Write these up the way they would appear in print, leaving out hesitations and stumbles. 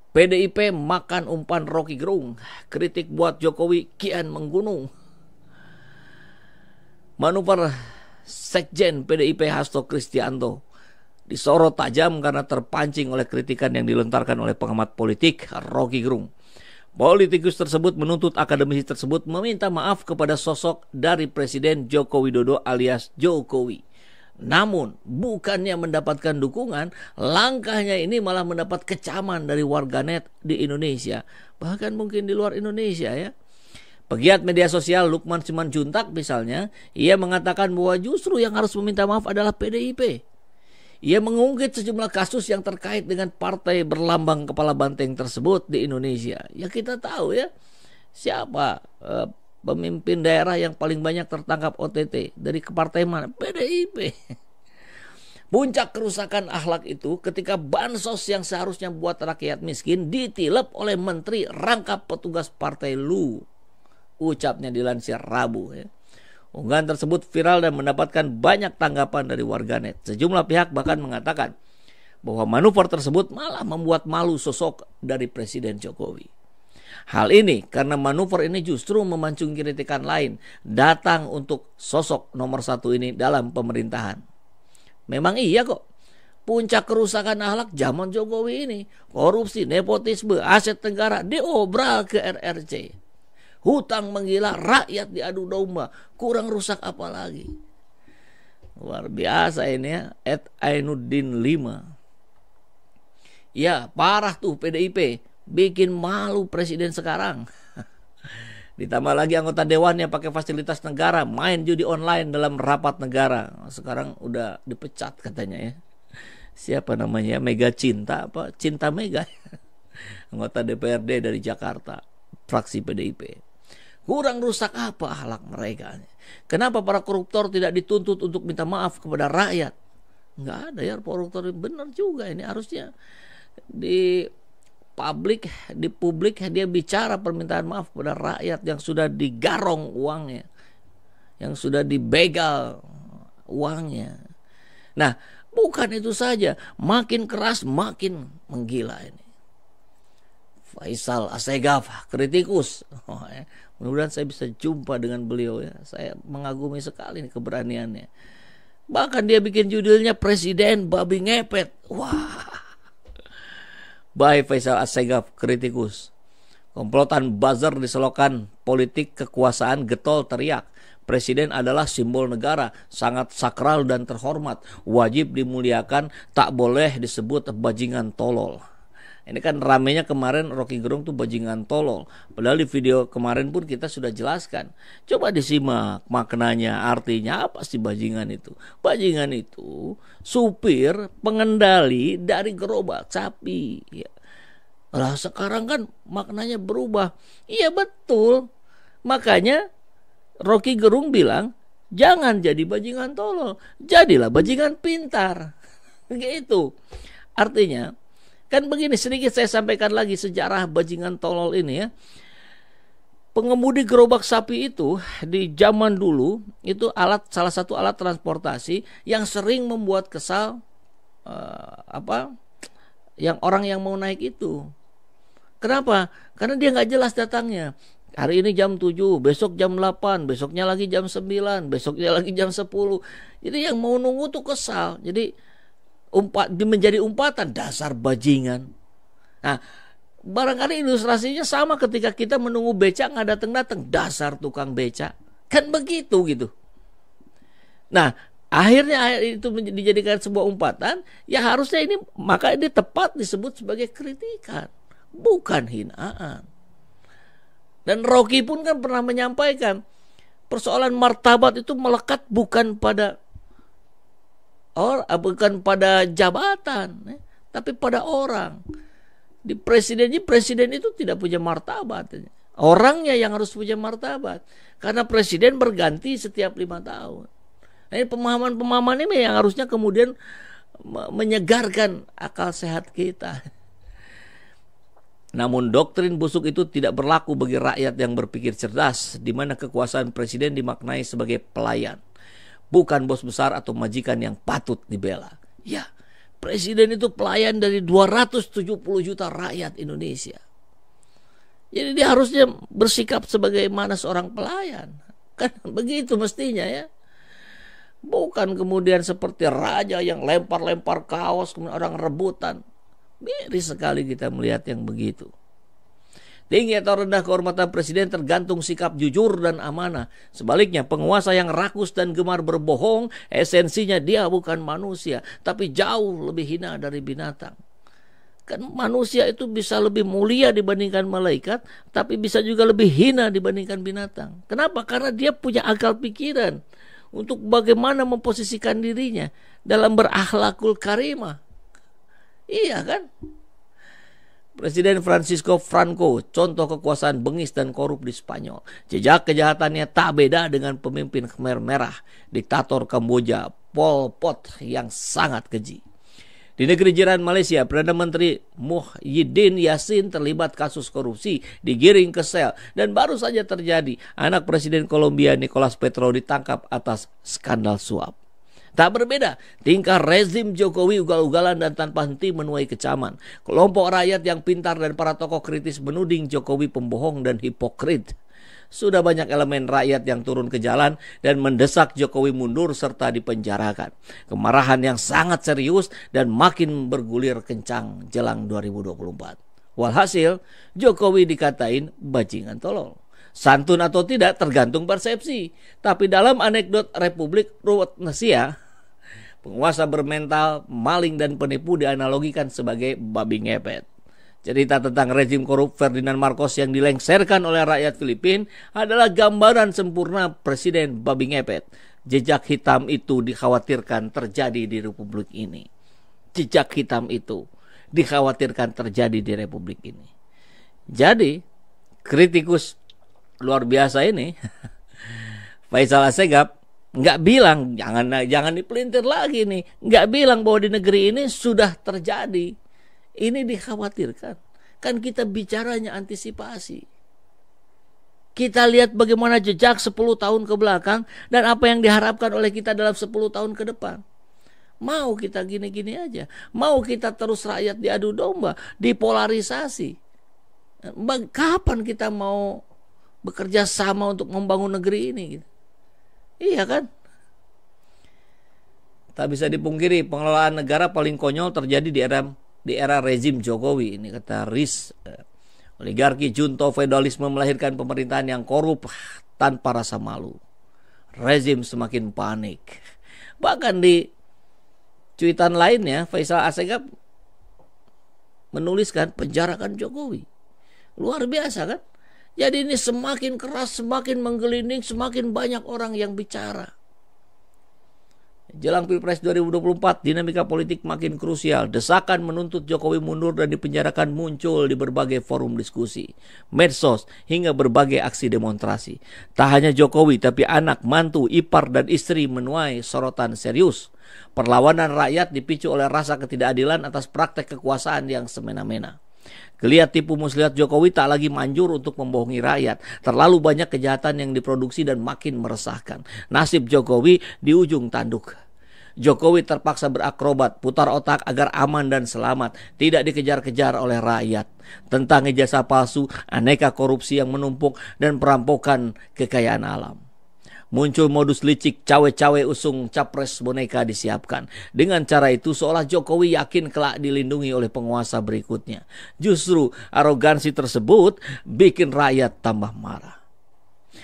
PDIP makan umpan Rocky Gerung, kritik buat Jokowi kian menggunung. Manuver Sekjen PDIP Hasto Kristianto disorot tajam karena terpancing oleh kritikan yang dilontarkan oleh pengamat politik Rocky Gerung. Politikus tersebut menuntut akademisi tersebut meminta maaf kepada sosok dari Presiden Joko Widodo alias Jokowi. Namun bukannya mendapatkan dukungan, langkahnya ini malah mendapat kecaman dari warganet di Indonesia, bahkan mungkin di luar Indonesia ya. Pegiat media sosial Lukman Simanjuntak misalnya, ia mengatakan bahwa justru yang harus meminta maaf adalah PDIP. Ia mengungkit sejumlah kasus yang terkait dengan partai berlambang kepala banteng tersebut di Indonesia. Ya kita tahu ya, siapa pemimpin daerah yang paling banyak tertangkap OTT dari partai mana? PDIP. Puncak kerusakan akhlak itu ketika bansos yang seharusnya buat rakyat miskin ditilep oleh menteri rangkap petugas partai lu. Ucapnya dilansir Rabu ya. Unggahan tersebut viral dan mendapatkan banyak tanggapan dari warganet. Sejumlah pihak bahkan mengatakan bahwa manuver tersebut malah membuat malu sosok dari Presiden Jokowi. Hal ini karena manuver ini justru memancung kritikan lain datang untuk sosok nomor satu ini dalam pemerintahan. Memang iya kok, puncak kerusakan akhlak zaman Jokowi ini, korupsi, nepotisme, aset negara diobral ke RRC. Hutang menggila, rakyat diadu domba, kurang rusak apa lagi? Luar biasa ini ya, @Ainuddin 5. Ya, parah tuh PDIP, bikin malu presiden sekarang. Ditambah lagi anggota dewan yang pakai fasilitas negara, main judi online dalam rapat negara. Sekarang udah dipecat katanya ya. Siapa namanya? Mega Cinta apa? Cinta Mega. Anggota DPRD dari Jakarta, fraksi PDIP. Kurang rusak apa akhlak mereka? Kenapa para koruptor tidak dituntut untuk minta maaf kepada rakyat? Nggak ada ya koruptor, benar juga ini harusnya di publik dia bicara permintaan maaf kepada rakyat yang sudah digarong uangnya, yang sudah dibegal uangnya. Nah, bukan itu saja, makin keras makin menggila ini. Faisal Assegaf, kritikus. Mudah-mudahan saya bisa jumpa dengan beliau ya. Saya mengagumi sekali nih keberaniannya. Bahkan dia bikin judulnya Presiden Babi Ngepet. Wah. By Faisal Assegaf, kritikus. Komplotan buzzer diselokan politik kekuasaan, getol teriak. Presiden adalah simbol negara, sangat sakral dan terhormat. Wajib dimuliakan, tak boleh disebut bajingan tolol. Ini kan ramenya kemarin Rocky Gerung tuh bajingan tolol. Padahal di video kemarin pun kita sudah jelaskan. Coba disimak maknanya, artinya apa sih bajingan itu? Bajingan itu supir pengendali dari gerobak sapi. Ya. Lah sekarang kan maknanya berubah. Iya betul. Makanya Rocky Gerung bilang jangan jadi bajingan tolol, jadilah bajingan pintar. Gitu. Artinya kan begini, sedikit saya sampaikan lagi sejarah bajingan tolol ini ya. Pengemudi gerobak sapi itu di zaman dulu itu salah satu alat transportasi yang sering membuat kesal yang orang yang mau naik itu. Kenapa? Karena dia nggak jelas datangnya. Hari ini jam 7, besok jam 8, besoknya lagi jam 9, besoknya lagi jam 10. Jadi yang mau nunggu tuh kesal. Jadi menjadi umpatan, dasar bajingan. Nah, barangkali ilustrasinya sama ketika kita menunggu becak nggak datang-datang, dasar tukang becak. Kan begitu gitu. Nah, akhirnya itu dijadikan sebuah umpatan, ya harusnya ini maka ini tepat disebut sebagai kritikan, bukan hinaan. Dan Rocky pun kan pernah menyampaikan persoalan martabat itu melekat bukan pada jabatan, tapi pada orang. Di presiden itu tidak punya martabat. Orangnya yang harus punya martabat. Karena presiden berganti setiap 5 tahun. Nah, ini pemahaman ini yang harusnya kemudian menyegarkan akal sehat kita. Namun doktrin busuk itu tidak berlaku bagi rakyat yang berpikir cerdas, di mana kekuasaan presiden dimaknai sebagai pelayan, bukan bos besar atau majikan yang patut dibela. Ya, Presiden itu pelayan dari 270 juta rakyat Indonesia. Jadi dia harusnya bersikap sebagaimana seorang pelayan. Kan begitu mestinya ya. Bukan kemudian seperti raja yang lempar-lempar kaos, kemudian orang rebutan. Miris sekali kita melihat yang begitu. Tinggi atau rendah kehormatan presiden tergantung sikap jujur dan amanah. Sebaliknya, penguasa yang rakus dan gemar berbohong, esensinya dia bukan manusia, tapi jauh lebih hina dari binatang. Kan manusia itu bisa lebih mulia dibandingkan malaikat, tapi bisa juga lebih hina dibandingkan binatang. Kenapa? Karena dia punya akal pikiran untuk bagaimana memposisikan dirinya dalam berakhlakul karimah. Iya kan? Presiden Francisco Franco, contoh kekuasaan bengis dan korup di Spanyol. Jejak kejahatannya tak beda dengan pemimpin Khmer Merah, diktator Kamboja, Pol Pot yang sangat keji. Di negeri jiran Malaysia, Perdana Menteri Muhyiddin Yassin terlibat kasus korupsi, digiring ke sel, dan baru saja terjadi anak Presiden Kolombia Nicolas Petro ditangkap atas skandal suap. Tak berbeda, tingkah rezim Jokowi ugal-ugalan dan tanpa henti menuai kecaman. Kelompok rakyat yang pintar dan para tokoh kritis menuding Jokowi pembohong dan hipokrit. Sudah banyak elemen rakyat yang turun ke jalan dan mendesak Jokowi mundur serta dipenjarakan. Kemarahan yang sangat serius dan makin bergulir kencang jelang 2024. Walhasil, Jokowi dikatain bajingan tolol. Santun atau tidak tergantung persepsi. Tapi dalam anekdot Republik Rhodnesia, penguasa bermental maling dan penipu dianalogikan sebagai babi ngepet. Cerita tentang rezim korup Ferdinand Marcos yang dilengserkan oleh rakyat Filipina adalah gambaran sempurna presiden babi ngepet. Jejak hitam itu dikhawatirkan terjadi di Republik ini. Jejak hitam itu dikhawatirkan terjadi di Republik ini. Jadi, kritikus luar biasa ini, Faisal Assegaf, nggak bilang, jangan dipelintir lagi nih, nggak bilang bahwa di negeri ini sudah terjadi. Ini dikhawatirkan. Kan kita bicaranya antisipasi. Kita lihat bagaimana jejak 10 tahun ke belakang dan apa yang diharapkan oleh kita dalam 10 tahun ke depan. Mau kita gini-gini aja? Mau kita terus rakyat diadu domba, dipolarisasi? Kapan kita mau bekerja sama untuk membangun negeri ini? Iya kan? Tak bisa dipungkiri pengelolaan negara paling konyol terjadi di era rezim Jokowi. Ini kata Riz. Oligarki junto feodalisme melahirkan pemerintahan yang korup tanpa rasa malu. Rezim semakin panik. Bahkan di cuitan lainnya, Faisal Assegaf menuliskan penjarakan Jokowi. Luar biasa kan? Jadi ini semakin keras, semakin menggelinding, semakin banyak orang yang bicara. Jelang Pilpres 2024, dinamika politik makin krusial. Desakan menuntut Jokowi mundur dan dipenjarakan muncul di berbagai forum diskusi, medsos, hingga berbagai aksi demonstrasi. Tak hanya Jokowi, tapi anak, mantu, ipar, dan istri menuai sorotan serius. Perlawanan rakyat dipicu oleh rasa ketidakadilan atas praktek kekuasaan yang semena-mena. Geliat tipu muslihat Jokowi tak lagi manjur untuk membohongi rakyat. Terlalu banyak kejahatan yang diproduksi dan makin meresahkan. Nasib Jokowi di ujung tanduk. Jokowi terpaksa berakrobat, putar otak agar aman dan selamat, tidak dikejar-kejar oleh rakyat. Tentang ijazah palsu, aneka korupsi yang menumpuk, dan perampokan kekayaan alam. Muncul modus licik cawe-cawe usung capres boneka disiapkan. Dengan cara itu seolah Jokowi yakin kelak dilindungi oleh penguasa berikutnya. Justru arogansi tersebut bikin rakyat tambah marah.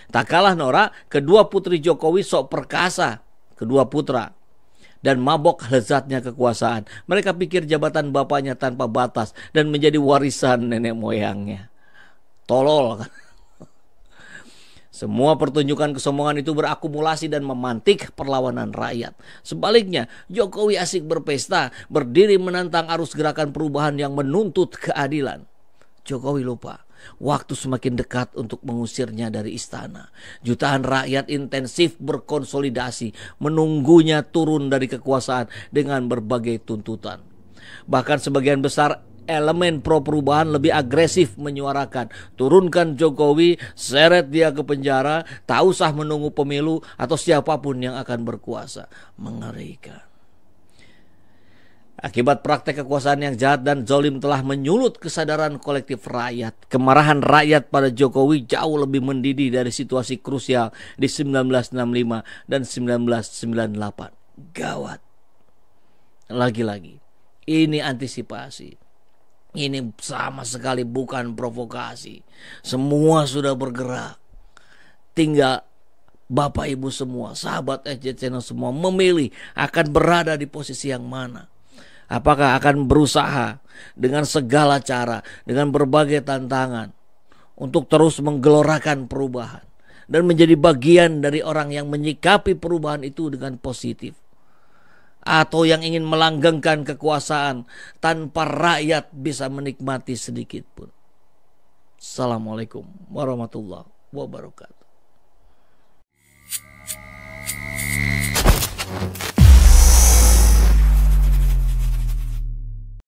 Tak kalah norak, kedua putri Jokowi sok perkasa, kedua putra, dan mabok lezatnya kekuasaan. Mereka pikir jabatan bapaknya tanpa batas dan menjadi warisan nenek moyangnya. Tolol kan? Semua pertunjukan kesombongan itu berakumulasi dan memantik perlawanan rakyat. Sebaliknya, Jokowi asik berpesta, berdiri menantang arus gerakan perubahan yang menuntut keadilan. Jokowi lupa, waktu semakin dekat untuk mengusirnya dari istana. Jutaan rakyat intensif berkonsolidasi, menunggunya turun dari kekuasaan dengan berbagai tuntutan. Bahkan sebagian besar elemen pro perubahan lebih agresif menyuarakan, turunkan Jokowi, seret dia ke penjara, tak usah menunggu pemilu atau siapapun yang akan berkuasa. Mengerikan. Akibat praktek kekuasaan yang jahat dan zalim telah menyulut kesadaran kolektif rakyat. Kemarahan rakyat pada Jokowi jauh lebih mendidih dari situasi krusial di 1965 dan 1998. Gawat. Lagi-lagi, ini antisipasi. Ini sama sekali bukan provokasi. Semua sudah bergerak. Tinggal Bapak Ibu semua, sahabat SJ Channel semua memilih akan berada di posisi yang mana. Apakah akan berusaha dengan segala cara, dengan berbagai tantangan untuk terus menggelorakan perubahan dan menjadi bagian dari orang yang menyikapi perubahan itu dengan positif, atau yang ingin melanggengkan kekuasaan tanpa rakyat bisa menikmati sedikit pun. Assalamualaikum warahmatullahi wabarakatuh.